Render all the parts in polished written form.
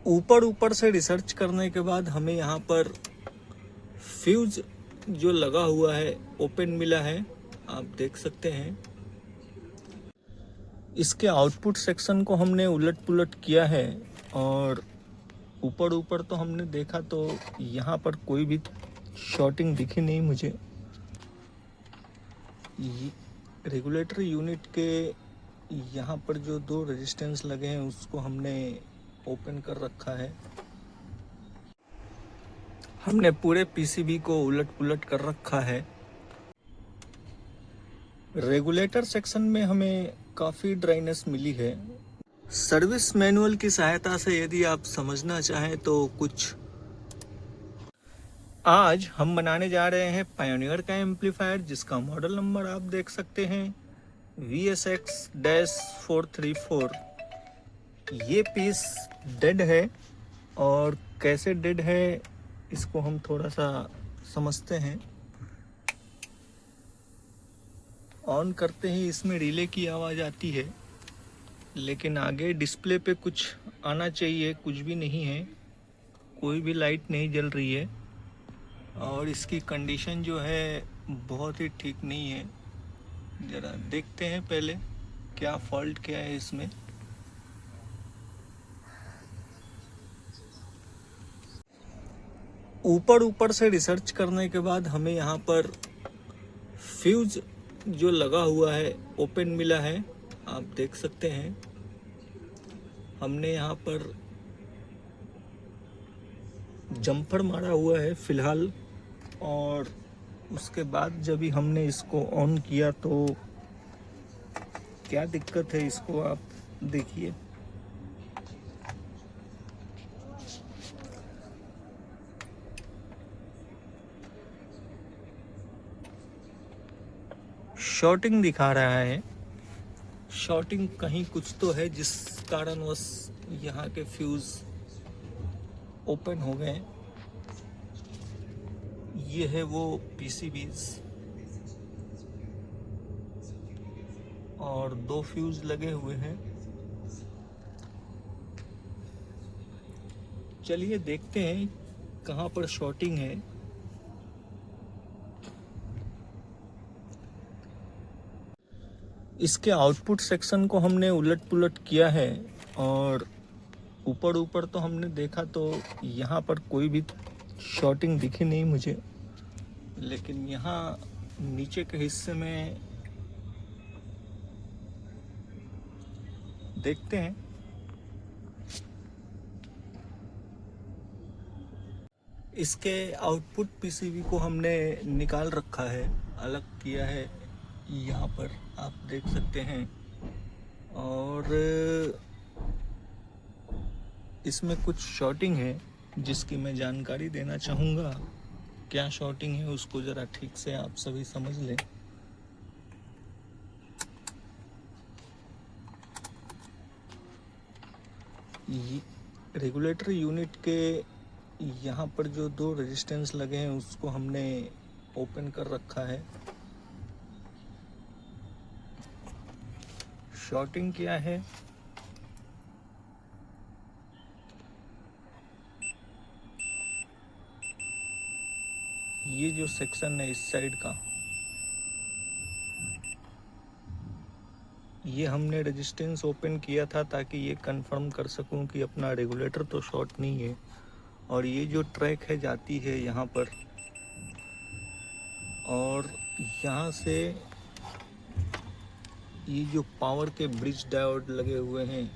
ऊपर ऊपर से रिसर्च करने के बाद हमें यहाँ पर फ्यूज जो लगा हुआ है ओपन मिला है, आप देख सकते हैं। इसके आउटपुट सेक्शन को हमने उलट पुलट किया है और ऊपर ऊपर तो हमने देखा तो यहाँ पर कोई भी शॉर्टिंग दिखी नहीं मुझे। रेगुलेटर यूनिट के यहाँ पर जो दो रेजिस्टेंस लगे हैं उसको हमने ओपन कर रखा है। हमने पूरे पीसीबी को उलट पुलट कर रखा है। रेगुलेटर सेक्शन में हमें काफ़ी ड्राइनेस मिली है। सर्विस मैनुअल की सहायता से यदि आप समझना चाहें तो कुछ आज हम बनाने जा रहे हैं पायोनियर का एम्पलीफायर, जिसका मॉडल नंबर आप देख सकते हैं VSX-434। ये पीस डेड है और कैसे डेड है इसको हम थोड़ा सा समझते हैं। ऑन करते ही इसमें रिले की आवाज़ आती है, लेकिन आगे डिस्प्ले पे कुछ आना चाहिए, कुछ भी नहीं है, कोई भी लाइट नहीं जल रही है और इसकी कंडीशन जो है बहुत ही ठीक नहीं है। ज़रा देखते हैं पहले क्या फॉल्ट क्या है इसमें। ऊपर ऊपर से रिसर्च करने के बाद हमें यहाँ पर फ्यूज जो लगा हुआ है ओपन मिला है, आप देख सकते हैं। हमने यहाँ पर जम्पर मारा हुआ है फिलहाल, और उसके बाद जब भी हमने इसको ऑन किया तो क्या दिक्कत है इसको आप देखिए। शॉर्टिंग दिखा रहा है। शॉर्टिंग कहीं कुछ तो है जिस कारणवश यहाँ के फ्यूज ओपन हो गए। ये है वो पीसीबीज और दो फ्यूज लगे हुए हैं। चलिए देखते हैं कहाँ पर शॉर्टिंग है। इसके आउटपुट सेक्शन को हमने उलट पुलट किया है और ऊपर ऊपर तो हमने देखा तो यहाँ पर कोई भी शॉर्टिंग दिखी नहीं मुझे, लेकिन यहाँ नीचे के हिस्से में देखते हैं। इसके आउटपुट पीसीबी को हमने निकाल रखा है, अलग किया है, यहाँ पर आप देख सकते हैं। और इसमें कुछ शॉर्टिंग है जिसकी मैं जानकारी देना चाहूँगा। क्या शॉर्टिंग है उसको ज़रा ठीक से आप सभी समझ लें। रेगुलेटर यूनिट के यहाँ पर जो दो रेजिस्टेंस लगे हैं उसको हमने ओपन कर रखा है। शॉर्टिंग क्या है ये जो सेक्शन है इस साइड का, ये हमने रेजिस्टेंस ओपन किया था ताकि ये कंफर्म कर सकूं कि अपना रेगुलेटर तो शॉर्ट नहीं है। और ये जो ट्रैक है जाती है यहाँ पर और यहाँ से ये जो पावर के ब्रिज डायोड लगे हुए हैं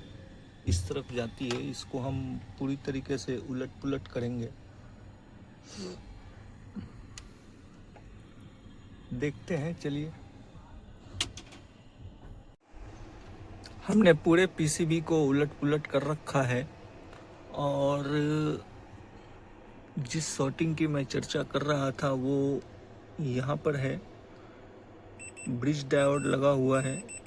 इस तरफ जाती है। इसको हम पूरी तरीके से उलट पुलट करेंगे, देखते हैं। चलिए, हमने पूरे पीसीबी को उलट पुलट कर रखा है और जिस शॉर्टिंग की मैं चर्चा कर रहा था वो यहाँ पर है। ब्रिज डायोड लगा हुआ है,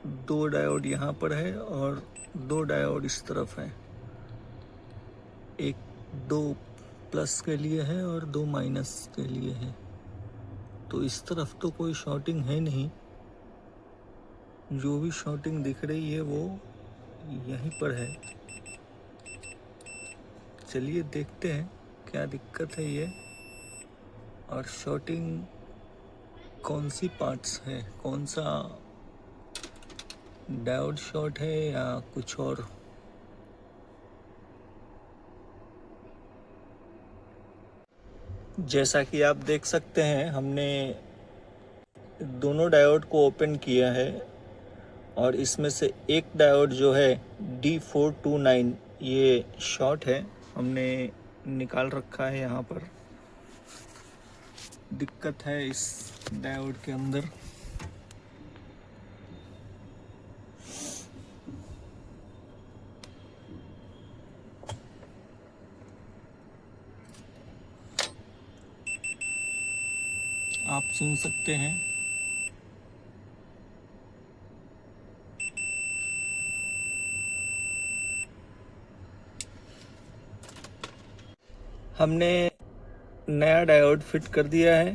दो डायोड यहाँ पर है और दो डायोड इस तरफ है। एक दो प्लस के लिए है और दो माइनस के लिए है। तो इस तरफ तो कोई शॉर्टिंग है नहीं, जो भी शॉर्टिंग दिख रही है वो यहीं पर है। चलिए देखते हैं क्या दिक्कत है ये, और शॉर्टिंग कौन सी पार्ट्स है, कौन सा डायोड शॉर्ट है या कुछ और। जैसा कि आप देख सकते हैं, हमने दोनों डायोड को ओपन किया है और इसमें से एक डायोड जो है D429 ये शॉर्ट है, हमने निकाल रखा है। यहाँ पर दिक्कत है इस डायोड के अंदर। आप सुन सकते हैं। हमने नया डायोड फिट कर दिया है।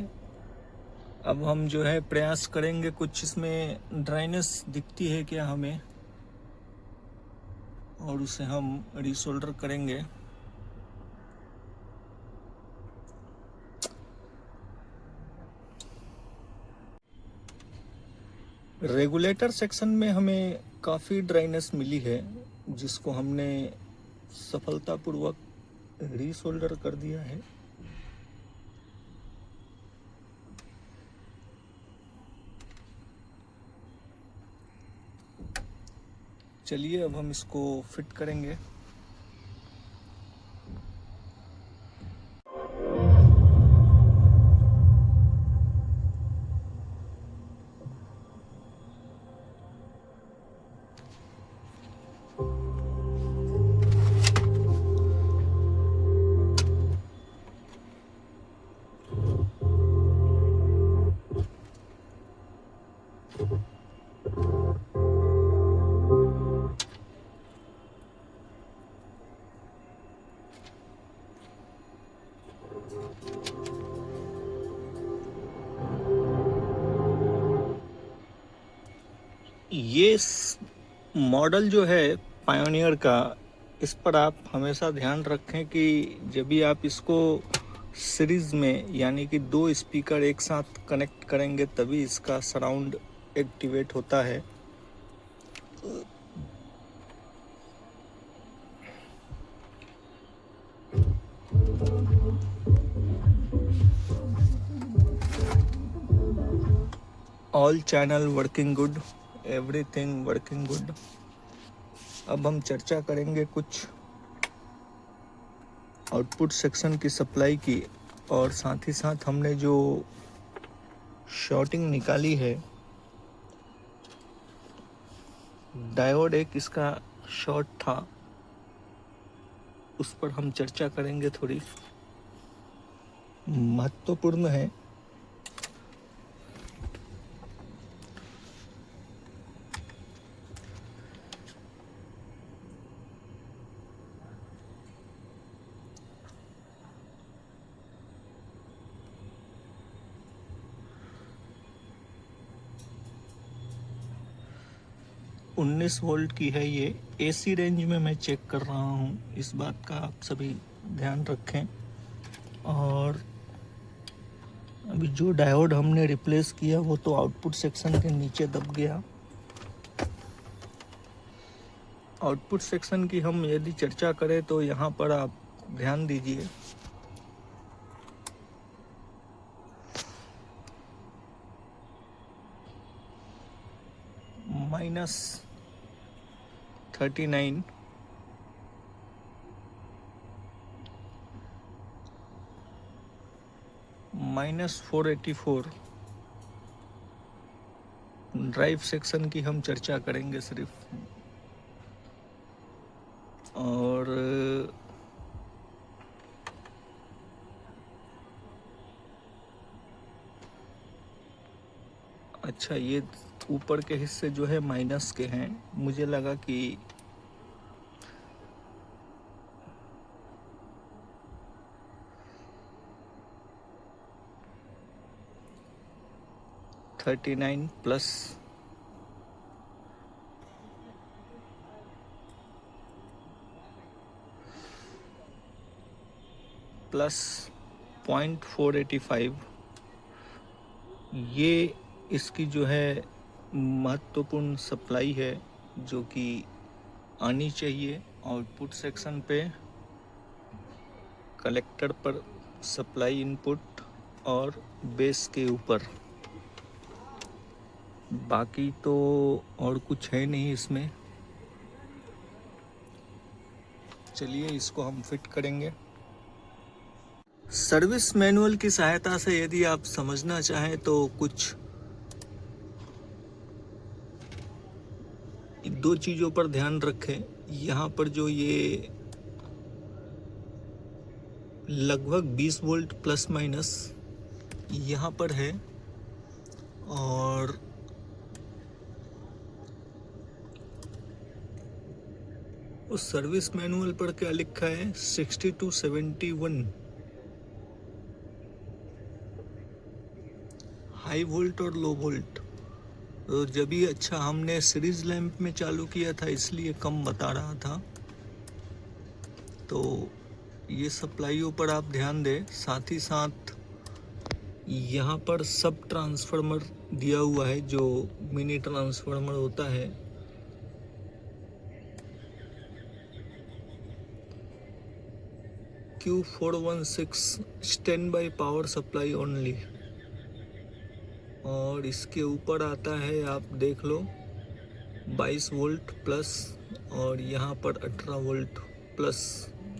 अब हम जो है प्रयास करेंगे, कुछ इसमें ड्राइनेस दिखती है क्या हमें, और उसे हम रीसोल्डर करेंगे। रेगुलेटर सेक्शन में हमें काफ़ी ड्राइनेस मिली है, जिसको हमने सफलतापूर्वक रीसोल्डर कर दिया है। चलिए अब हम इसको फिट करेंगे। ये मॉडल जो है पायोनियर का, इस पर आप हमेशा ध्यान रखें कि जब भी आप इसको सीरीज में यानी कि दो स्पीकर एक साथ कनेक्ट करेंगे तभी इसका सराउंड एक्टिवेट होता है। All channel working good, everything working good. अब हम चर्चा करेंगे कुछ आउटपुट सेक्शन की सप्लाई की, और साथ ही साथ हमने जो शॉर्टिंग निकाली है, डायोड एक इसका शॉर्ट था, उस पर हम चर्चा करेंगे। थोड़ी महत्वपूर्ण है। उन्नीस वोल्ट की है ये, AC रेंज में मैं चेक कर रहा हूँ, इस बात का आप सभी ध्यान रखें। और अभी जो डायोड हमने रिप्लेस किया वो तो आउटपुट सेक्शन के नीचे दब गया। आउटपुट सेक्शन की हम यदि चर्चा करें तो यहाँ पर आप ध्यान दीजिए, -39, -484 ड्राइव सेक्शन की हम चर्चा करेंगे सिर्फ। और अच्छा, ये ऊपर के हिस्से जो है माइनस के हैं, मुझे लगा कि -39 प्लस 0.485। ये इसकी जो है महत्वपूर्ण सप्लाई है जो कि आनी चाहिए। आउटपुट सेक्शन पे कलेक्टर पर सप्लाई इनपुट और बेस के ऊपर। बाकी तो और कुछ है नहीं इसमें। चलिए इसको हम फिट करेंगे। सर्विस मैनुअल की सहायता से यदि आप समझना चाहें तो कुछ दो चीज़ों पर ध्यान रखें। यहाँ पर जो ये लगभग 20 वोल्ट प्लस माइनस यहाँ पर है, और उस सर्विस मैनुअल पर क्या लिखा है 60 to 71 हाई वोल्ट और लो वोल्ट। तो जब ये अच्छा हमने सीरीज लैंप में चालू किया था इसलिए कम बता रहा था। तो ये सप्लाईयों पर आप ध्यान दें। साथ ही साथ यहाँ पर सब ट्रांसफार्मर दिया हुआ है जो मिनी ट्रांसफार्मर होता है। Q416 stand by power supply only. और इसके ऊपर आता है, आप देख लो, 22 वोल्ट प्लस, और यहाँ पर 18 वोल्ट प्लस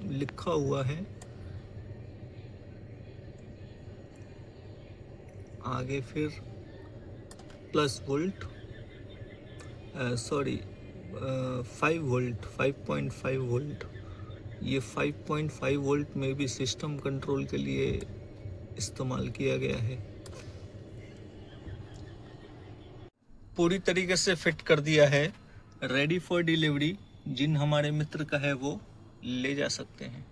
लिखा हुआ है। आगे फिर plus volt, sorry 5 volt, 5.5 volt. ये 5.5 वोल्ट में भी सिस्टम कंट्रोल के लिए इस्तेमाल किया गया है। पूरी तरीके से फिट कर दिया है, रेडी फॉर डिलीवरी। जिन हमारे मित्र का है वो ले जा सकते हैं।